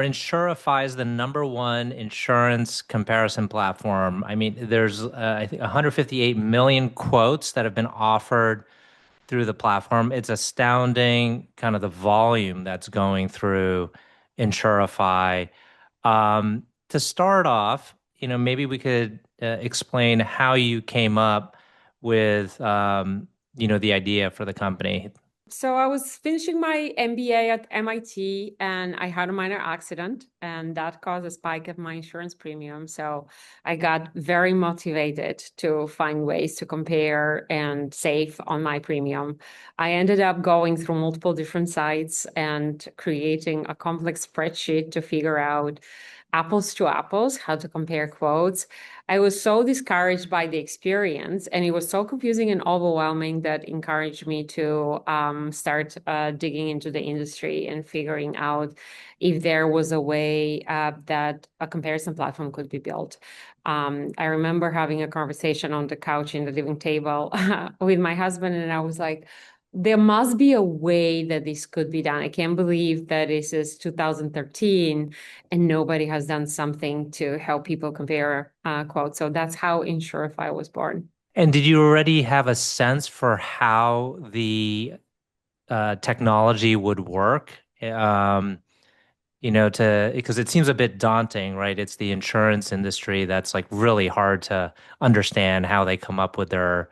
Insurify is the number one insurance comparison platform. I mean, there's I think 158 million quotes that have been offered through the platform. It's astounding, kind of the volume that's going through Insurify. To start off, maybe we could explain how you came up with, the idea for the company. So I was finishing my MBA at MIT and I had a minor accident and that caused a spike of my insurance premium. So I got very motivated to find ways to compare and save on my premium. I ended up going through multiple different sites and creating a complex spreadsheet to figure out apples to apples, how to compare quotes. I was so discouraged by the experience, and it was so confusing and overwhelming that encouraged me to start digging into the industry and figuring out if there was a way that a comparison platform could be built. I remember having a conversation on the couch in the living table with my husband, and I was like, there must be a way that this could be done. I can't believe that this is 2013 and nobody has done something to help people compare quotes. So that's how Insurify was born. And did you already have a sense for how the technology would work? Because it seems a bit daunting, right? It's the insurance industry that's like really hard to understand how they come up with their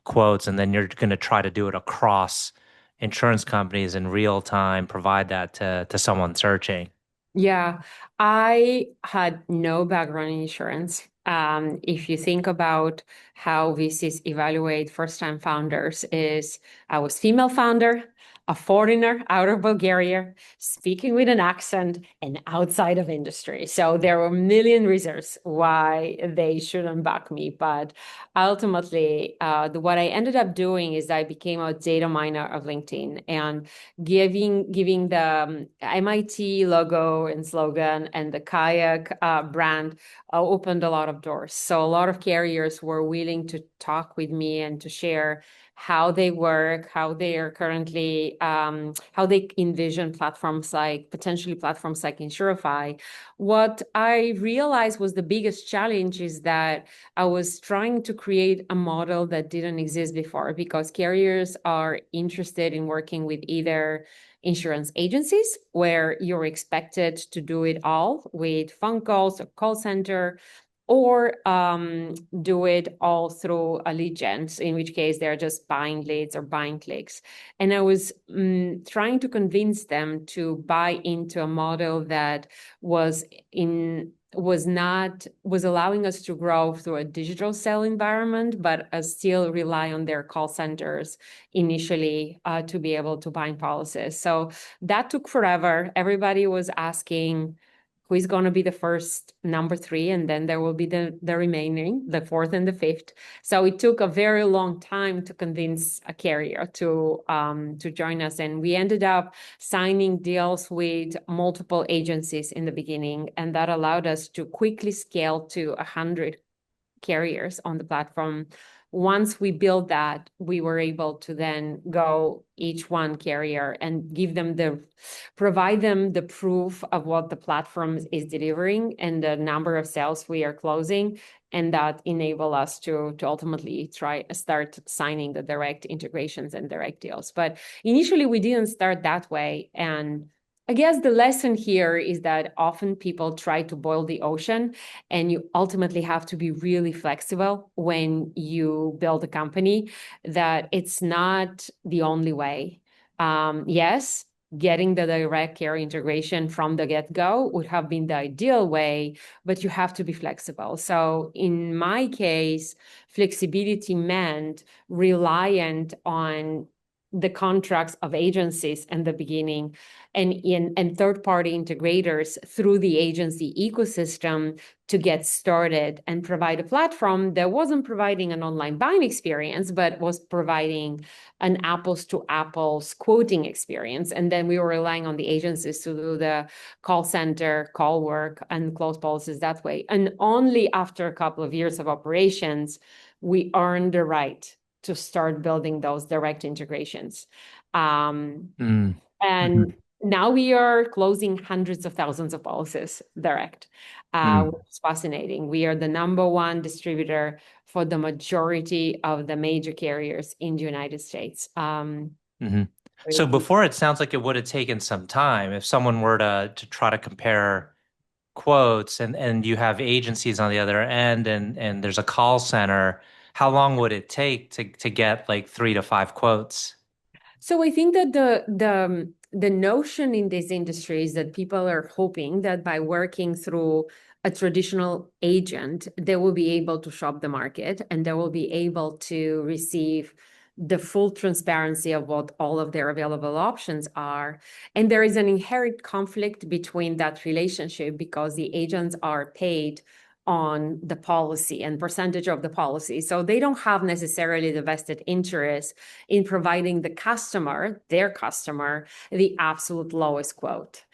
quotes, and then you're going to try to do it across insurance companies in real time, provide that to someone searching. Yeah, I had no background in insurance. If you think about how VCs evaluate first-time founders, is I was female founder, a foreigner out of Bulgaria, speaking with an accent and outside of industry. So there were a million reasons why they shouldn't back me. But ultimately, what I ended up doing is I became a data miner of LinkedIn and giving the MIT logo and slogan and the kayak brand opened a lot of doors. So a lot of carriers were willing to talk with me and to share how they work, how they are currently, how they envision potentially platforms like Insurify. What I realized was the biggest challenge is that I was trying to create a model that didn't exist before because carriers are interested in working with either insurance agencies where you're expected to do it all with phone calls or call center, or do it all through a lead gen, in which case they're just buying leads or buying clicks. And I was trying to convince them to buy into a model that was in was not was allowing us to grow through a digital sell environment, but still rely on their call centers initially to be able to bind policies. So that took forever. Everybody was asking who is going to be the first number three, and then there will be the remaining, the fourth and the fifth. So it took a very long time to convince a carrier to join us, and we ended up signing deals with multiple agencies in the beginning, and that allowed us to quickly scale to 100 carriers on the platform. Once we built that, we were able to then go each one carrier and provide them the proof of what the platform is delivering and the number of sales we are closing. And that enable us to ultimately start signing the direct integrations and direct deals. But initially we didn't start that way. And I guess the lesson here is that often people try to boil the ocean, and you ultimately have to be really flexible when you build a company, that it's not the only way. Yes, getting the direct care integration from the get-go would have been the ideal way, but you have to be flexible. So in my case, flexibility meant reliant on the contracts of agencies in the beginning and third-party integrators through the agency ecosystem to get started and provide a platform that wasn't providing an online buying experience, but was providing an apples to apples quoting experience. And then we were relying on the agencies to do the call center, call work, and close policies that way. And only after a couple of years of operations, we earned the right to start building those direct integrations. Um, Mm. and Mhm. Now we are closing hundreds of thousands of policies direct, which Mm, is fascinating. We are the number one distributor for the majority of the major carriers in the United States. hmm. So before it sounds like it would have taken some time if someone were to try to compare quotes and you have agencies on the other end and there's a call center, how long would it take to get like 3 to 5 quotes? So I think that the notion in this industry is that people are hoping that by working through a traditional agent, they will be able to shop the market and they will be able to receive the full transparency of what all of their available options are. And there is an inherent conflict between that relationship because the agents are paid on the policy and percentage of the policy. So they don't have necessarily the vested interest in providing the customer, their customer, the absolute lowest quote.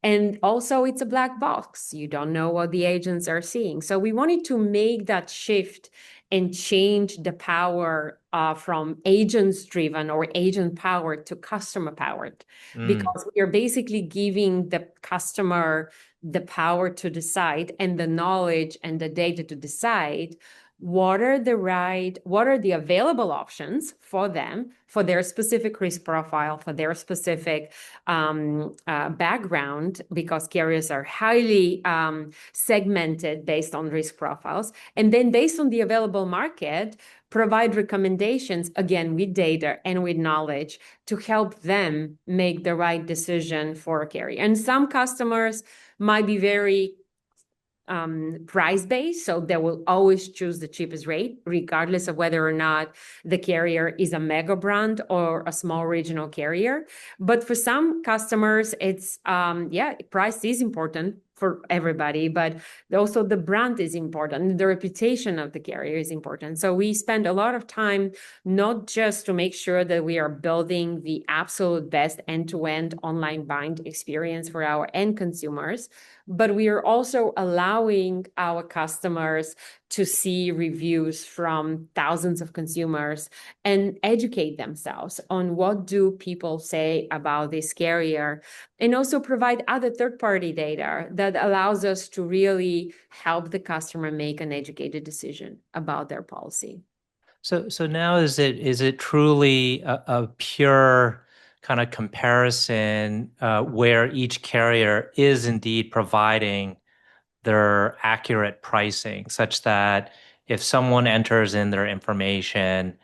And also, it's a black box. You don't know what the agents are seeing. So, we wanted to make that shift and change the power from agents driven or agent powered to customer powered, Mm. because we are basically giving the customer the power to decide and the knowledge and the data to decide what are the available options for them, for their specific risk profile, for their specific background, because carriers are highly segmented based on risk profiles. And then based on the available market, provide recommendations, again, with data and with knowledge to help them make the right decision for a carrier. And some customers might be very price based. So they will always choose the cheapest rate, regardless of whether or not the carrier is a mega brand or a small regional carrier. But for some customers, it's, yeah, price is important for everybody, but also the brand is important. The reputation of the carrier is important. So we spend a lot of time not just to make sure that we are building the absolute best end-to-end online bind experience for our end consumers, but we are also allowing our customers to see reviews from thousands of consumers and educate themselves on what do people say about this carrier, and also provide other third-party data that allows us to really help the customer make an educated decision about their policy. So now is it truly a pure kind of comparison where each carrier is indeed providing their accurate pricing, such that if someone enters in their information,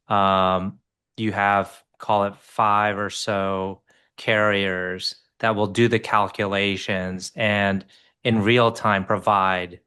um, you have, call it 5 or so carriers that will do the calculations and in real time provide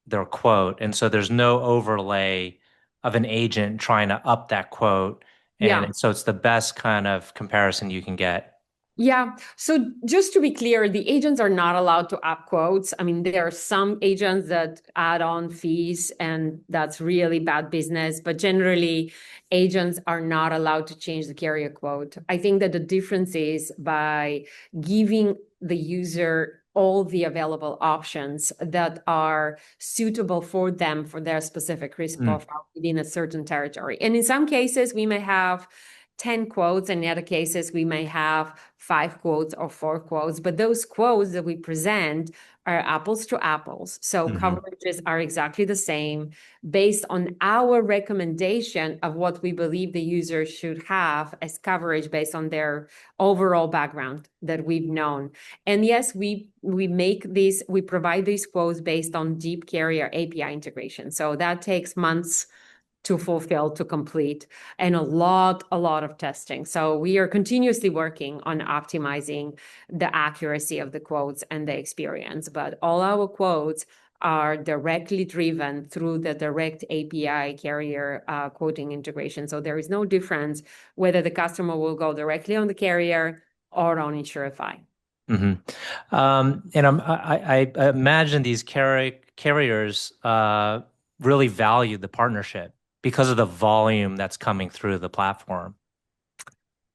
their quote. And so there's no overlay of an agent trying to up that quote. Yeah. And so it's the best kind of comparison you can get. Yeah. So just to be clear, the agents are not allowed to up quotes. I mean, there are some agents that add on fees, and that's really bad business. But generally, agents are not allowed to change the carrier quote. I think that the difference is by giving the user all the available options that are suitable for them for their specific risk Mm, profile within a certain territory. And in some cases, we may have 10 quotes, and in other cases, we may have 5 quotes or 4 quotes, but those quotes that we present are apples to apples. So mhm. coverages are exactly the same based on our recommendation of what we believe the user should have as coverage based on their overall background that we've known. And yes, we provide these quotes based on deep carrier API integration. So that takes months to fulfill, to complete, and a lot of testing. So we are continuously working on optimizing the accuracy of the quotes and the experience. But all our quotes are directly driven through the direct API carrier quoting integration. So there is no difference whether the customer will go directly on the carrier or on Insurify. hmm And I imagine these carriers really value the partnership because of the volume that's coming through the platform.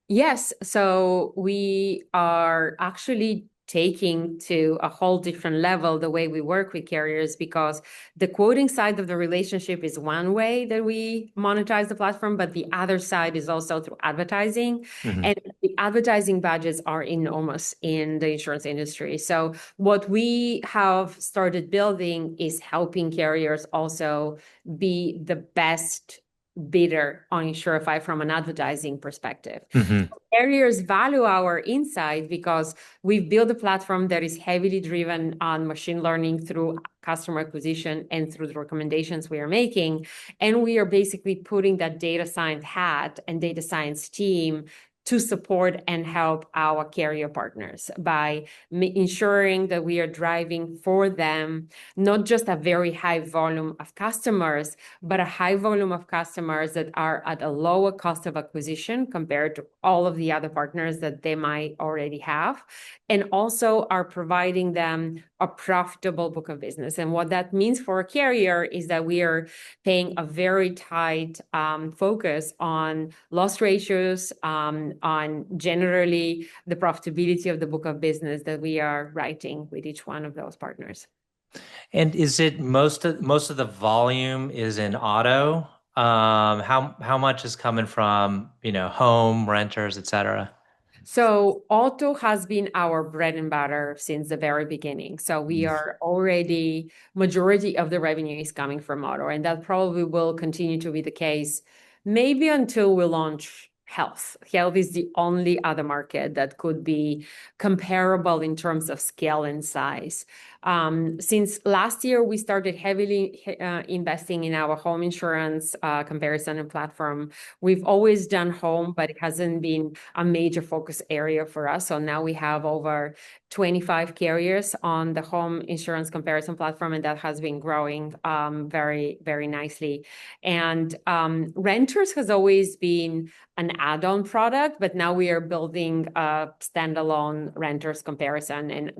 Yes, so we are actually taking to a whole different level the way we work with carriers, because the quoting side of the relationship is one way that we monetize the platform, but the other side is also through advertising. Hmm. And the advertising budgets are enormous in the insurance industry. So what we have started building is helping carriers also be the best bidder on Insurify from an advertising perspective. Hmm. Carriers value our insight because we've built a platform that is heavily driven on machine learning through customer acquisition and through the recommendations we are making. And we are basically putting that data science hat and data science team to support and help our carrier partners by ensuring that we are driving for them not just a very high volume of customers, but a high volume of customers that are at a lower cost of acquisition compared to all of the other partners that they might already have, and also are providing them a profitable book of business. And what that means for a carrier is that we are paying a very tight focus on loss ratios, on generally the profitability of the book of business that we are writing with each one of those partners. And is it most of the volume is in auto? How much is coming from, home, renters, et cetera? So auto has been our bread and butter since the very beginning. So we are already, majority of the revenue is coming from auto, and that probably will continue to be the case maybe until we launch health. Health is the only other market that could be comparable in terms of scale and size. Since last year, we started heavily investing in our home insurance comparison and platform. We've always done home, but it hasn't been a major focus area for us. So now we have over 25 carriers on the home insurance comparison platform, and that has been growing very, very nicely. And renters has always been an add-on product, but now we are building a standalone renters comparison. And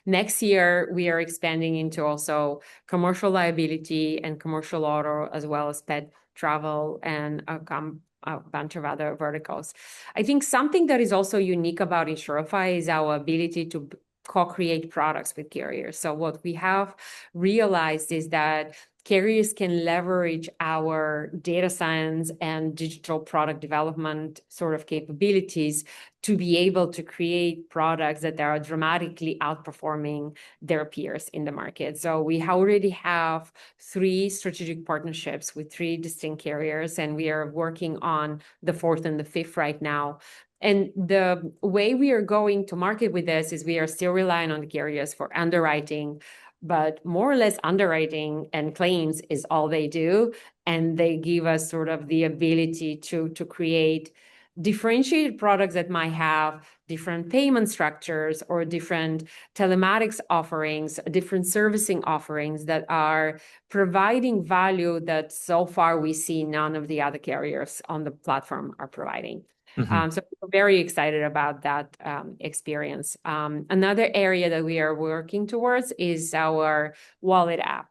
next year, we are expanding into also commercial liability and commercial auto, as well as pet travel and a bunch of other verticals. I think something that is also unique about Insurify is our ability to co-create products with carriers. So what we have realized is that carriers can leverage our data science and digital product development sort of capabilities to be able to create products that are dramatically outperforming their peers in the market. So we already have 3 strategic partnerships with 3 distinct carriers, and we are working on the 4th and the 5th right now. And the way we are going to market with this is we are still relying on the carriers for underwriting, but more or less underwriting and claims is all they do. And they give us sort of the ability to create differentiated products that might have different payment structures or different telematics offerings, different servicing offerings that are providing value that so far we see none of the other carriers on the platform are providing. Hmm. So we're very excited about that experience. Another area that we are working towards is our wallet app.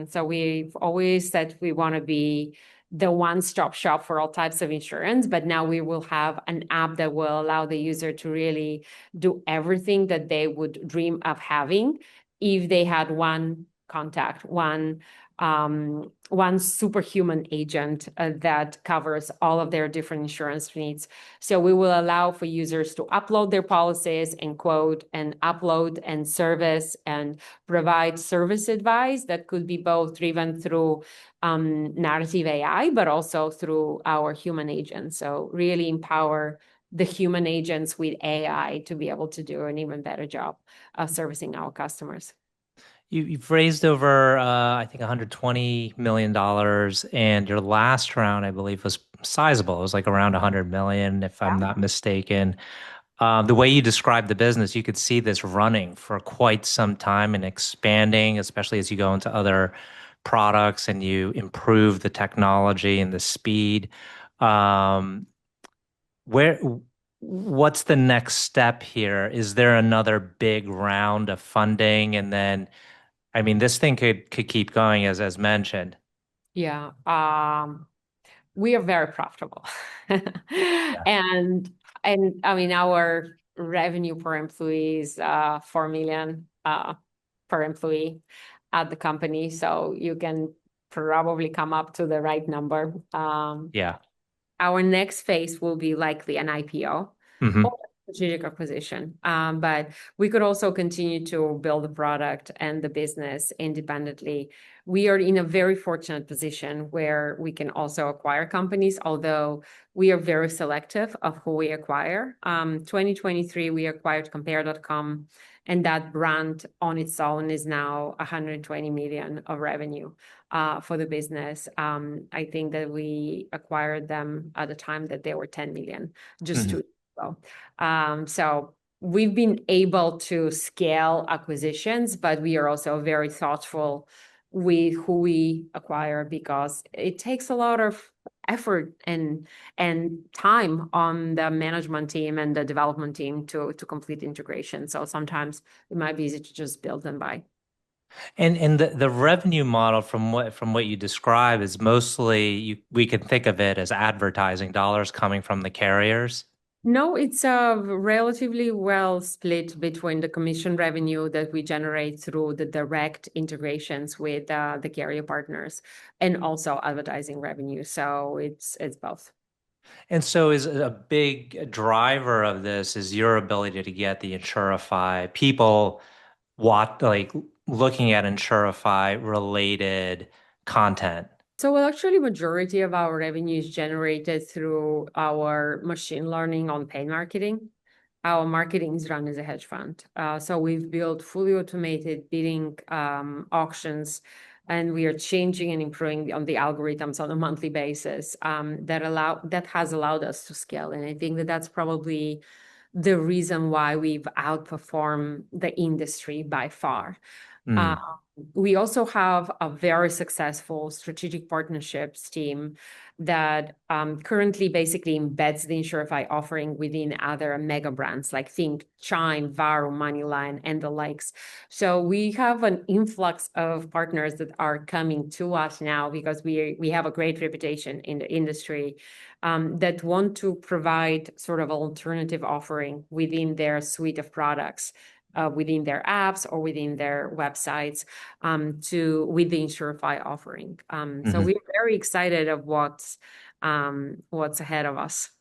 So we've always said we want to be the one-stop shop for all types of insurance, but now we will have an app that will allow the user to really do everything that they would dream of having if they had one contact, one superhuman agent that covers all of their different insurance needs. So we will allow for users to upload their policies and quote and upload and service and provide service advice that could be both driven through narrative AI, but also through our human agents. So really empower the human agents with AI to be able to do an even better job of servicing our customers. You've raised over, I think, $120 million, and your last round, I believe, was sizable. It was like around 100 million, if I'm not mistaken. The way you described the business, you could see this running for quite some time and expanding, especially as you go into other products and you improve the technology and the speed. Um, where, what's the next step here? Is there another big round of funding? And then, I mean, this thing could keep going as mentioned. Yeah. We are very profitable. Yeah. And I mean, our revenue per employee is 4 million per employee at the company. So you can probably come up to the right number. Yeah. Our next phase will be likely an IPO Hmm. or strategic acquisition. But we could also continue to build the product and the business independently. We are in a very fortunate position where we can also acquire companies, although we are very selective of who we acquire. 2023, we acquired Compare.com, and that brand on its own is now 120 million of revenue for the business. I think that we acquired them at the time that they were 10 million, just Hmm. 2 years ago. So we've been able to scale acquisitions, but we are also very thoughtful with who we acquire because it takes a lot of effort and time on the management team and the development team to complete integration. So sometimes it might be easy to just build and buy. And the revenue model from what you describe is mostly we can think of it as advertising dollars coming from the carriers. No, it's relatively well split between the commission revenue that we generate through the direct integrations with the carrier partners and also advertising revenue. So it's both. And so is a big driver of this is your ability to get the Insurify people like looking at Insurify related content. So well, actually, majority of our revenue is generated through our machine learning on paid marketing. Our marketing is run as a hedge fund. So we've built fully automated bidding auctions, and we are changing and improving on the algorithms on a monthly basis that has allowed us to scale. And I think that that's probably the reason why we've outperformed the industry by far. Uh, Mm. we also have a very successful strategic partnerships team that currently basically embeds the Insurify offering within other mega brands like Think, Chime, Varo, Moneyline, and the likes. So we have an influx of partners that are coming to us now because we have a great reputation in the industry that want to provide sort of alternative offering within their suite of products within their apps or within their websites with the Insurify offering. So Hmm. we're very excited of what's ahead of us.